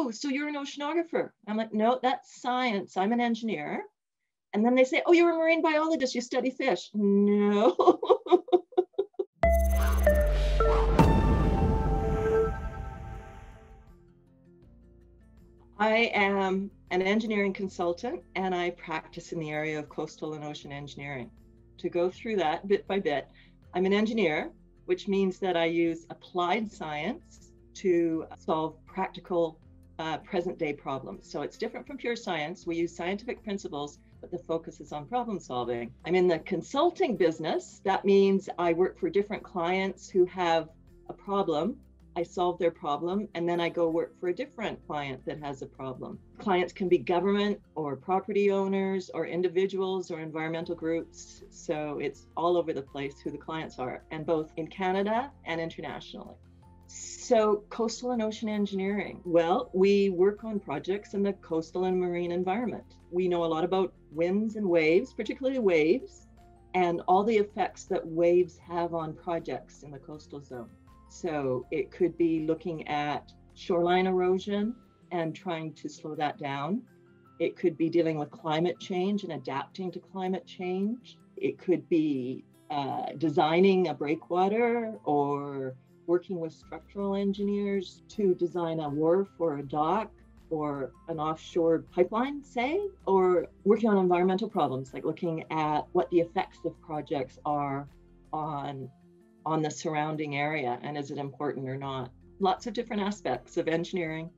oh, so you're an oceanographer. I'm like, no, that's science. I'm an engineer. And then they say, oh, you're a marine biologist. You study fish. No. I am an engineering consultant and I practice in the area of coastal and ocean engineering. To go through that bit by bit, I'm an engineer, which means that I use applied science to solve practical present day problems. So it's different from pure science. We use scientific principles, but the focus is on problem solving. I'm in the consulting business. That means I work for different clients who have a problem. I solve their problem, and then I go work for a different client that has a problem. Clients can be government or property owners or individuals or environmental groups. So it's all over the place who the clients are, and both in Canada and internationally. So coastal and ocean engineering. Well, we work on projects in the coastal and marine environment. We know a lot about winds and waves, particularly waves, and all the effects that waves have on projects in the coastal zone. So it could be looking at shoreline erosion and trying to slow that down. It could be dealing with climate change and adapting to climate change. It could be designing a breakwater or working with structural engineers to design a wharf or a dock or an offshore pipeline, say, or working on environmental problems, like looking at what the effects of projects are on the surrounding area, and is it important or not? Lots of different aspects of engineering.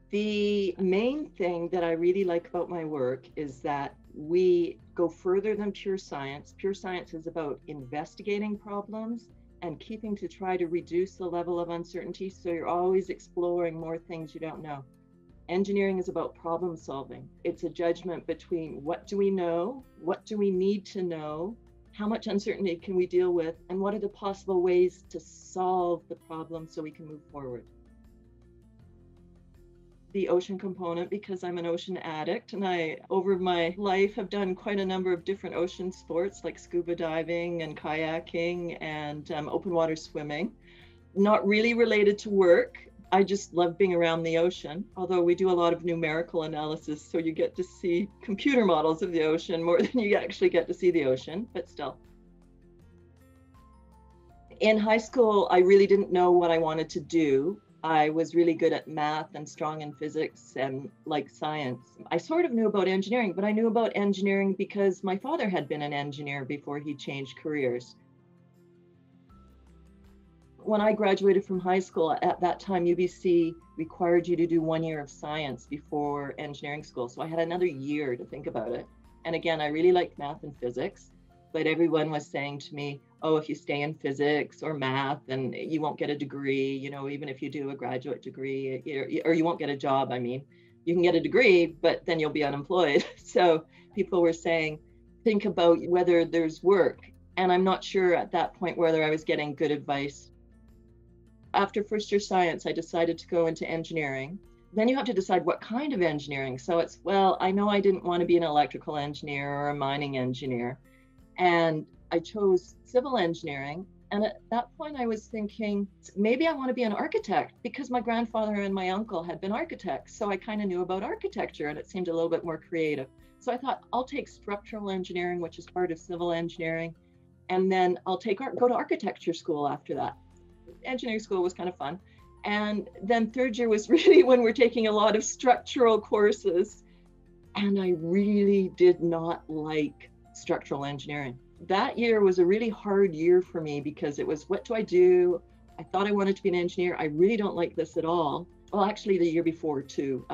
The main thing that I really like about my work is that we go further than pure science. Pure science is about investigating problems and keeping to try to reduce the level of uncertainty, so you're always exploring more things you don't know. Engineering is about problem solving. It's a judgment between what do we know, what do we need to know, how much uncertainty can we deal with, and what are the possible ways to solve the problem so we can move forward. The ocean component, because I'm an ocean addict, and I, over my life, have done quite a number of different ocean sports like scuba diving and kayaking and open water swimming. Not really related to work. I just love being around the ocean, although we do a lot of numerical analysis, so you get to see computer models of the ocean more than you actually get to see the ocean, but still. In high school, I really didn't know what I wanted to do. I was really good at math and strong in physics and like science. I sort of knew about engineering, but I knew about engineering because my father had been an engineer before he changed careers. When I graduated from high school, at that time, UBC required you to do 1 year of science before engineering school. So I had another year to think about it. And again, I really liked math and physics, but everyone was saying to me, oh, if you stay in physics or math, then you won't get a degree, you know, even if you do a graduate degree, or you won't get a job. I mean, you can get a degree, but then you'll be unemployed. So people were saying, think about whether there's work. And I'm not sure at that point whether I was getting good advice. After first year science, I decided to go into engineering. Then you have to decide what kind of engineering. So it's, well, I know I didn't want to be an electrical engineer or a mining engineer. And I chose civil engineering. And at that point, I was thinking, maybe I want to be an architect because my grandfather and my uncle had been architects. So I kind of knew about architecture and it seemed a little bit more creative. So I thought, I'll take structural engineering, which is part of civil engineering. And then I'll go to architecture school after that. Engineering school was kind of fun. And then third year was really when we're taking a lot of structural courses. And I really did not like structural engineering. That year was a really hard year for me because it was, what do I do? I thought I wanted to be an engineer. I really don't like this at all. Well, actually the year before too.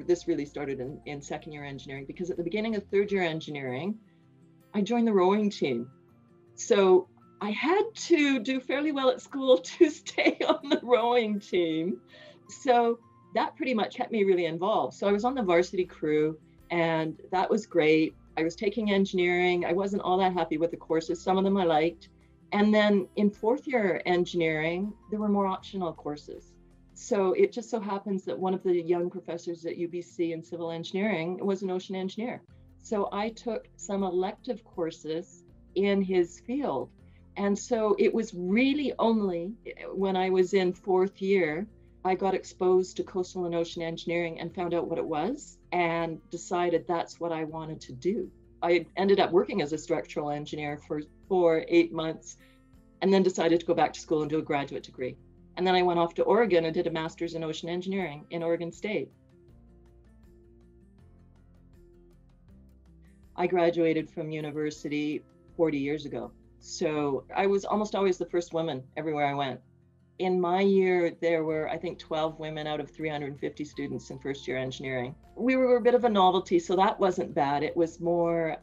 This really started in second year engineering, because at the beginning of third year engineering, I joined the rowing team. So I had to do fairly well at school to stay on the rowing team. So that pretty much kept me really involved. So I was on the varsity crew and that was great. I was taking engineering. I wasn't all that happy with the courses. Some of them I liked. And then in fourth year engineering, there were more optional courses. So it just so happens that one of the young professors at UBC in civil engineering was an ocean engineer. So I took some elective courses in his field. And so it was really only when I was in fourth year, I got exposed to coastal and ocean engineering and found out what it was and decided that's what I wanted to do. I ended up working as a structural engineer for 8 months and then decided to go back to school and do a graduate degree. And then I went off to Oregon and did a master's in ocean engineering in Oregon State. I graduated from university 40 years ago. So I was almost always the first woman everywhere I went. In my year, there were, I think, 12 women out of 350 students in first year engineering. We were a bit of a novelty, so that wasn't bad. It was more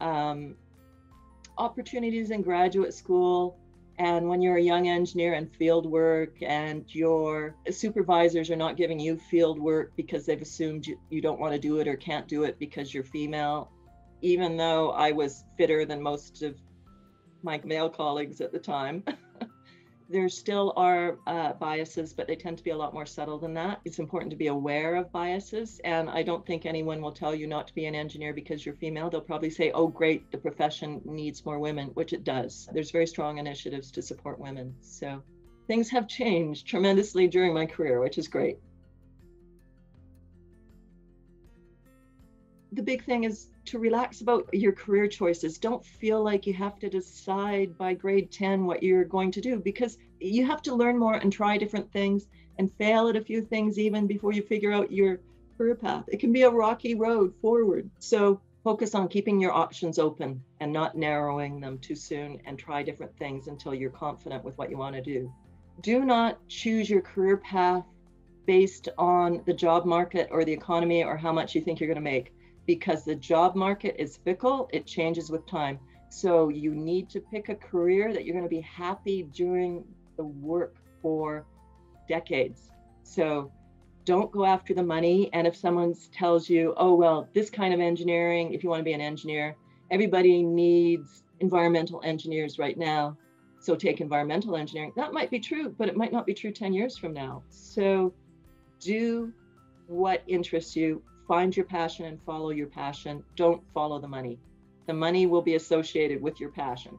opportunities in graduate school. And when you're a young engineer and field work and your supervisors are not giving you field work because they've assumed you don't want to do it or can't do it because you're female, even though I was fitter than most of my male colleagues at the time. There still are biases, but they tend to be a lot more subtle than that. It's important to be aware of biases. And I don't think anyone will tell you not to be an engineer because you're female. They'll probably say, oh, great, the profession needs more women, which it does. There's very strong initiatives to support women. So things have changed tremendously during my career, which is great. The big thing is to relax about your career choices. Don't feel like you have to decide by grade 10 what you're going to do, because you have to learn more and try different things and fail at a few things even before you figure out your career path. It can be a rocky road forward. So focus on keeping your options open and not narrowing them too soon, and try different things until you're confident with what you want to do. Do not choose your career path based on the job market or the economy or how much you think you're going to make, because the job market is fickle. It changes with time. So you need to pick a career that you're going to be happy doing the work for decades. So don't go after the money. And if someone tells you, oh, well, this kind of engineering, if you want to be an engineer, everybody needs environmental engineers right now, so take environmental engineering. That might be true, but it might not be true 10 years from now. So do what interests you. Find your passion and follow your passion. Don't follow the money. The money will be associated with your passion.